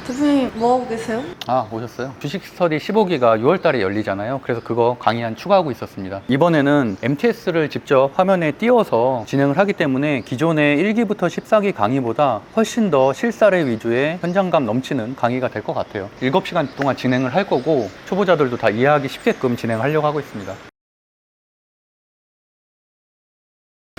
대표님 뭐하고 계세요? 오셨어요? 주식 스터디 15기가 6월 달에 열리잖아요. 그래서 그거 강의 한 추가하고 있었습니다. 이번에는 MTS를 직접 화면에 띄워서 진행을 하기 때문에 기존의 1기부터 14기 강의보다 훨씬 더 실사례 위주의 현장감 넘치는 강의가 될 것 같아요. 7시간 동안 진행을 할 거고 초보자들도 다 이해하기 쉽게끔 진행하려고 하고 있습니다.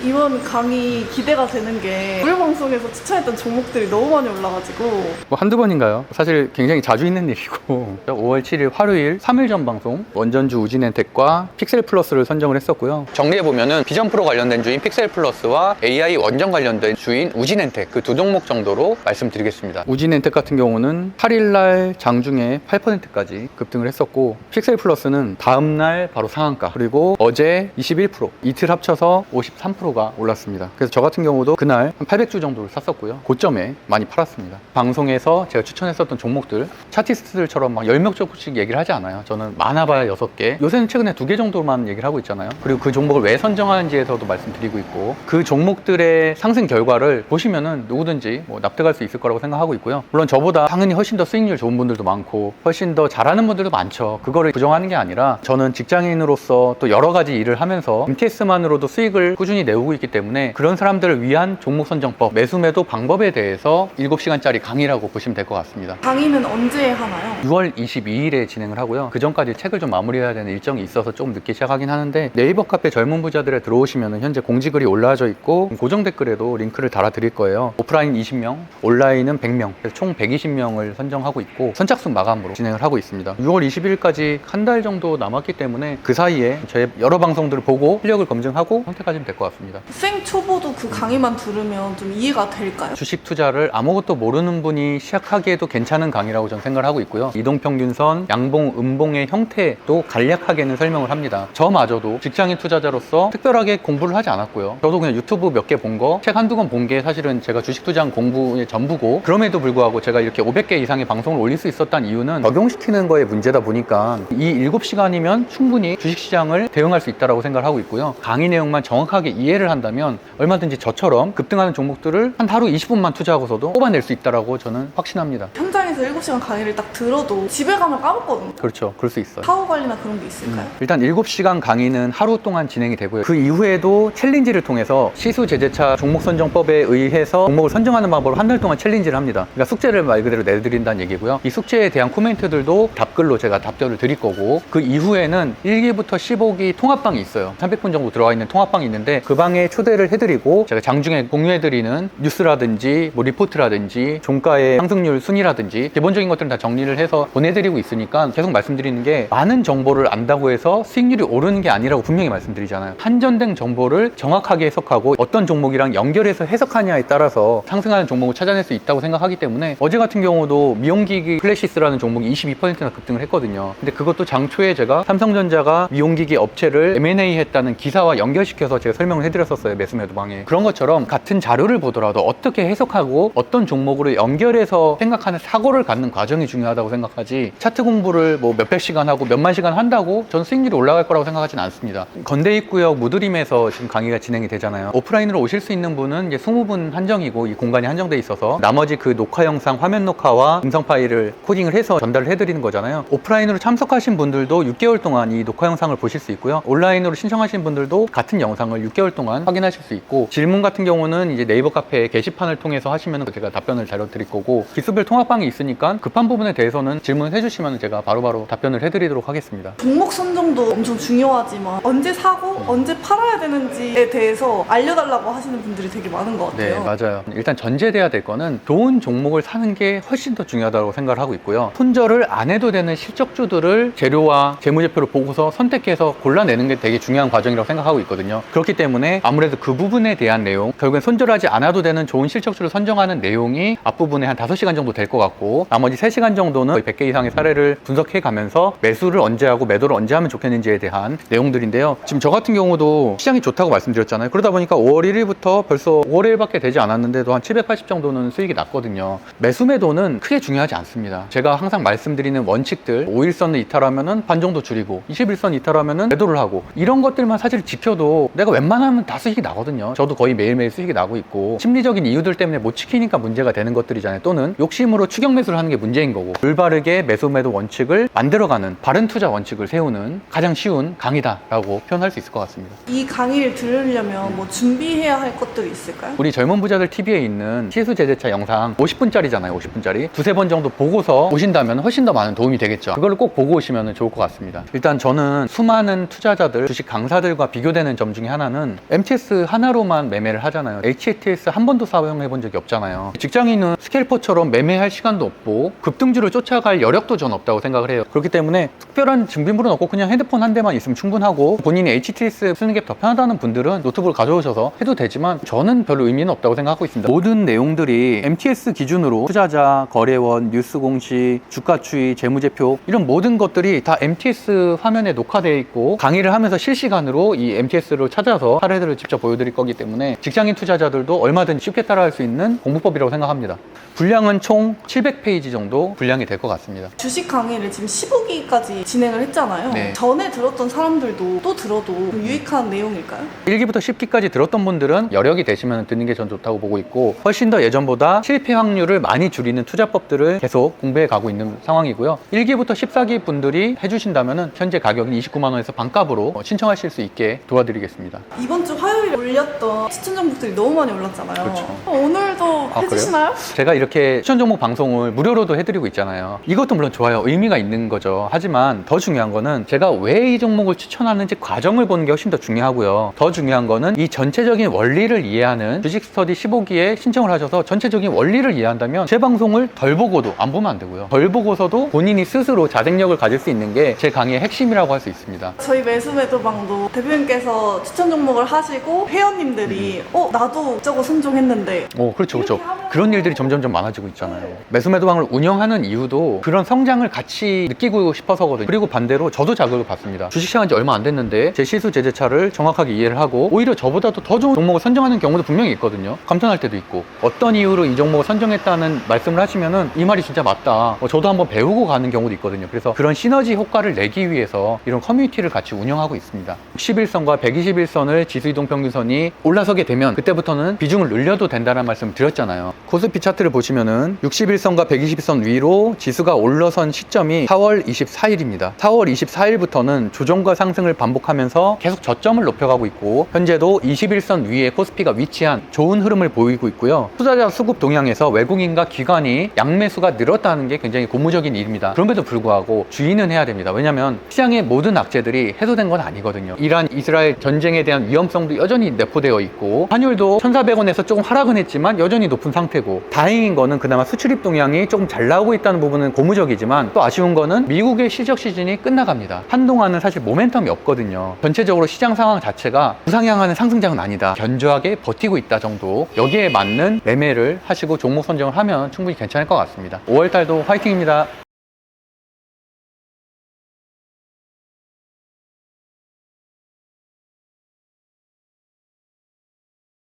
이번 강의 기대가 되는 게 우리 방송에서 추천했던 종목들이 너무 많이 올라가지고 한두 번인가요? 사실 굉장히 자주 있는 일이고 5월 7일 화요일 3일 전 방송 원전주 우진엔텍과 픽셀플러스를 선정을 했었고요. 정리해보면은 비전프로 관련된 주인 픽셀플러스와 AI 원전 관련된 주인 우진엔텍 그 두 종목 정도로 말씀드리겠습니다. 우진엔텍 같은 경우는 8일날 장중에 8%까지 급등을 했었고 픽셀플러스는 다음날 바로 상한가 그리고 어제 21% 이틀 합쳐서 53%가 올랐습니다. 그래서 저 같은 경우도 그날 한 800주 정도를 샀었고요. 고점에 많이 팔았습니다. 방송에서 제가 추천했었던 종목들 차티스트들처럼 막 10명 조금씩 얘기를 하지 않아요. 저는 많아봐야 6개 요새는 최근에 2개 정도만 얘기를 하고 있잖아요. 그리고 그 종목을 왜 선정하는지에서도 말씀드리고 있고 그 종목들의 상승 결과를 보시면은 누구든지 납득할 수 있을 거라고 생각하고 있고요. 물론 저보다 당연히 훨씬 더 수익률 좋은 분들도 많고 훨씬 더 잘하는 분들도 많죠. 그거를 부정하는 게 아니라 저는 직장인으로서 또 여러 가지 일을 하면서 MTS만으로도 수익을 꾸준히 내고 있기 때문에 그런 사람들을 위한 종목 선정법, 매수 매도 방법에 대해서 7시간짜리 강의라고 보시면 될 것 같습니다. 강의는 언제 하나요? 6월 22일에 진행을 하고요. 그 전까지 책을 좀 마무리해야 되는 일정이 있어서 조금 늦게 시작하긴 하는데 네이버 카페 젊은 부자들에 들어오시면 현재 공지글이 올라와져 있고 고정 댓글에도 링크를 달아 드릴 거예요. 오프라인 20명, 온라인은 100명, 그래서 총 120명을 선정하고 있고 선착순 마감으로 진행을 하고 있습니다. 6월 20일까지 한 달 정도 남았기 때문에 그 사이에 저의 여러 방송들을 보고 실력을 검증하고 선택하시면 될 것 같습니다. 생 초보도 그 강의만 들으면 좀 이해가 될까요? 주식 투자를 아무것도 모르는 분이 시작하기에도 괜찮은 강의라고 저는 생각을 하고 있고요. 이동평균선, 양봉, 음봉의 형태도 간략하게는 설명을 합니다. 저마저도 직장인 투자자로서 특별하게 공부를 하지 않았고요. 저도 그냥 유튜브 몇 개 본 거, 책 한두 권 본 게 사실은 제가 주식 투자한 공부의 전부고 그럼에도 불구하고 제가 이렇게 500개 이상의 방송을 올릴 수 있었다는 이유는 적용시키는 거에 문제다 보니까 이 7시간이면 충분히 주식시장을 대응할 수 있다고 생각을 하고 있고요. 강의 내용만 정확하게 이해를 한다면 얼마든지 저처럼 급등하는 종목들을 한 하루 20분만 투자하고서도 뽑아낼 수 있다고 저는 확신합니다. 현장에서 7시간 강의를 딱 들어도 집에 가면 까먹거든요. 그렇죠. 그럴 수 있어요. 사후 관리나 그런 게 있을까요? 일단 7시간 강의는 하루 동안 진행이 되고요. 그 이후에도 챌린지를 통해서 시수제재차 종목 선정법에 의해서 종목을 선정하는 방법으로 한 달 동안 챌린지를 합니다. 그러니까 숙제를 말 그대로 내드린다는 얘기고요. 이 숙제에 대한 코멘트들도 답글로 제가 답변을 드릴 거고 그 이후에는 1기부터 15기 통합방이 있어요. 300분 정도 들어와 있는 통합방이 있는데 그 방에 초대를 해드리고 제가 장중에 공유해드리는 뉴스라든지 리포트라든지 종가의 상승률 순위라든지 기본적인 것들은 다 정리를 해서 보내드리고 있으니까 계속 말씀드리는 게 많은 정보를 안다고 해서 수익률이 오르는 게 아니라고 분명히 말씀드리잖아요. 한전된 정보를 정확하게 해석하고 어떤 종목이랑 연결해서 해석하냐에 따라서 상승하는 종목을 찾아낼 수 있다고 생각하기 때문에 어제 같은 경우도 미용기기 플래시스라는 종목이 22%나 급등을 했거든요. 근데 그것도 장초에 제가 삼성전자가 미용기기 업체를 M&A 했다는 기사와 연결시켜서 제가 설명을 해드렸었어요. 매수매도 방에. 그런 것처럼 같은 자료를 보더라도 어떻게 해석하고 어떤 종목으로 연결해서 생각하는 사고를 갖는 과정이 중요하다고 생각하지 차트 공부를 몇백 시간 하고 몇만 시간 한다고 저는 수익률이 올라갈 거라고 생각하진 않습니다. 건대입구역 무드림에서 지금 강의가 진행이 되잖아요. 오프라인으로 오실 수 있는 분은 이제 20분 한정이고 이 공간이 한정돼 있어서 나머지 그 녹화 영상 화면 녹화와 음성 파일을 코딩을 해서 전달을 해드리는 거잖아요. 오프라인으로 참석하신 분들도 6개월 동안 이 녹화 영상을 보실 수 있고요. 온라인으로 신청하신 분들도 같은 영상을 6개월 동안 확인하실 수 있고 질문 같은 경우는 이제 네이버 카페 게시판을 통해서 하시면 제가 답변을 잘 드릴 거고 기수별 통합방이 있으니까 급한 부분에 대해서는 질문해 주시면 제가 바로바로 답변을 해드리도록 하겠습니다. 종목 선정도 엄청 중요하지만 언제 사고 언제 팔아야 되는지에 대해서 알려달라고 하시는 분들이 되게 많은 것 같아요. 네, 맞아요. 일단 전제돼야 될 거는 좋은 종목을 사는 게 훨씬 더 중요하다고 생각을 하고 있고요. 손절을 안 해도 되는 실적주들을 재료와 재무제표를 보고서 선택해서 골라내는 게 되게 중요한 과정이라고 생각하고 있거든요. 그렇기 때문에 아무래도 그 부분에 대한 내용, 결국엔 손절하지 않아도 되는 좋은 실적주를 선정하는 내용이 앞부분에 한 5시간 정도 될 것 같고 나머지 3시간 정도는 거의 100개 이상의 사례를 분석해 가면서 매수를 언제 하고 매도를 언제 하면 좋겠는지에 대한 내용들인데요. 지금 저 같은 경우도 시장이 좋다고 말씀드렸잖아요. 그러다 보니까 5월 1일부터 벌써 5월 1일밖에 되지 않았는데도 한 780 정도는 수익이 났거든요. 매수 매도는 크게 중요하지 않습니다. 제가 항상 말씀드리는 원칙들 5일선을 이탈하면은 반 정도 줄이고 21선 이탈하면은 매도를 하고 이런 것들만 사실 지켜도 내가 웬만하면 다 수익이 나거든요. 저도 거의 매일매일 수익이 나고 있고, 심리적인 이유들 때문에 못 지키니까 문제가 되는 것들이잖아요. 또는 욕심으로 추격 매수를 하는 게 문제인 거고, 올바르게 매수 매도 원칙을 만들어가는 바른 투자 원칙을 세우는 가장 쉬운 강의다라고 표현할 수 있을 것 같습니다. 이 강의를 들으려면 뭐 준비해야 할 것들이 있을까요? 우리 젊은 부자들 TV에 있는 시수 제재차 영상 50분짜리잖아요. 50분짜리 두세 번 정도 보고서 오신다면 훨씬 더 많은 도움이 되겠죠. 그걸 꼭 보고 오시면 좋을 것 같습니다. 일단 저는 수많은 투자자들, 주식 강사들과 비교되는 점 중에 하나는 MTS 하나로만 매매를 하잖아요. HTS 한 번도 사용해 본 적이 없잖아요. 직장인은 스캘퍼처럼 매매할 시간도 없고 급등주를 쫓아갈 여력도 전 없다고 생각을 해요. 그렇기 때문에 특별한 준비물은 없고 그냥 핸드폰 한 대만 있으면 충분하고, 본인이 HTS 쓰는 게 더 편하다는 분들은 노트북을 가져오셔서 해도 되지만 저는 별로 의미는 없다고 생각하고 있습니다. 모든 내용들이 MTS 기준으로 투자자, 거래원, 뉴스 공시, 주가 추이, 재무제표 이런 모든 것들이 다 MTS 화면에 녹화되어 있고, 강의를 하면서 실시간으로 이 MTS를 찾아서 사례들을 직접 보여드릴 거기 때문에 직장인 투자자들도 얼마든지 쉽게 따라할 수 있는 공부법이라고 생각합니다. 분량은 총 700페이지 정도 분량이 될 것 같습니다. 주식 강의를 지금 15기까지 진행을 했잖아요. 네. 전에 들었던 사람들도 또 들어도 유익한 내용일까요? 1기부터 10기까지 들었던 분들은 여력이 되시면 듣는 게 전 좋다고 보고 있고, 훨씬 더 예전보다 실패 확률을 많이 줄이는 투자법들을 계속 공부해 가고 있는 상황이고요. 1기부터 14기 분들이 해주신다면 현재 가격은 29만 원에서 반값으로 신청하실 수 있게 도와드리겠습니다. 이번 주 화요일에 올렸던 추천 종목들이 너무 많이 올랐잖아요. 그렇죠. 오늘도 해주시나요? 제가 이렇게 추천 종목 방송을 무료로도 해드리고 있잖아요. 이것도 물론 좋아요. 의미가 있는 거죠. 하지만 더 중요한 거는 제가 왜 이 종목을 추천하는지 과정을 보는 게 훨씬 더 중요하고요. 더 중요한 거는 이 전체적인 원리를 이해하는 주식 스터디 15기에 신청을 하셔서 전체적인 원리를 이해한다면 제 방송을 덜 보고도 안 보면 안 되고요. 덜 보고서도 본인이 스스로 자생력을 가질 수 있는 게 제 강의의 핵심이라고 할 수 있습니다. 저희 매수매도방도 대표님께서 추천 종목을 하시고 회원님들이 나도 저거 선종했는데 그렇죠. 이렇게 하면 그런 일들이 점점 많아지고 있잖아요. 매수매도방을 운영하는 이유도 그런 성장을 같이 느끼고 싶어서거든요. 그리고 반대로 저도 자극을 받습니다. 주식시장한 지 얼마 안 됐는데 제 시수 제재차를 정확하게 이해를 하고 오히려 저보다도 더 좋은 종목을 선정하는 경우도 분명히 있거든요. 감탄할 때도 있고, 어떤 이유로 이 종목을 선정했다는 말씀을 하시면은 이 말이 진짜 맞다, 저도 한번 배우고 가는 경우도 있거든요. 그래서 그런 시너지 효과를 내기 위해서 이런 커뮤니티를 같이 운영하고 있습니다. 61선과 121선을 지수이동평균선이 올라서게 되면 그때부터는 비중을 늘려도 된다는 말씀을 드렸잖아요. 코스피 차트를 보시면은 61선과 121선 위로 지수가 올라선 시점이 4월 24일입니다. 4월 24일부터는 조정과 상승을 반복하면서 계속 저점을 높여가고 있고, 현재도 21선 위에 코스피가 위치한 좋은 흐름을 보이고 있고요. 투자자 수급 동향에서 외국인과 기관이 양매수가 늘었다는 게 굉장히 고무적인 일입니다. 그럼에도 불구하고 주의는 해야 됩니다. 왜냐하면 시장의 모든 악재들이 해소된 건 아니거든요. 이란, 이스라엘 전쟁에 대한 위험성도 여전히 내포되어 있고, 환율도 1,400원에서 조금 하락은 했지만 여전히 높은 상태고, 다행인 거는 그나마 수출입 동향이 조금 잘 나오고 있다는 부분은 고무적이지만, 또 아쉬운 거는 미국의 실적 시즌이 끝나갑니다. 한동안은 사실 모멘텀이 없거든요. 전체적으로 시장 상황 자체가 우상향하는 상승장은 아니다, 견조하게 버티고 있다 정도, 여기에 맞는 매매를 하시고 종목 선정을 하면 충분히 괜찮을 것 같습니다. 5월달도 화이팅입니다.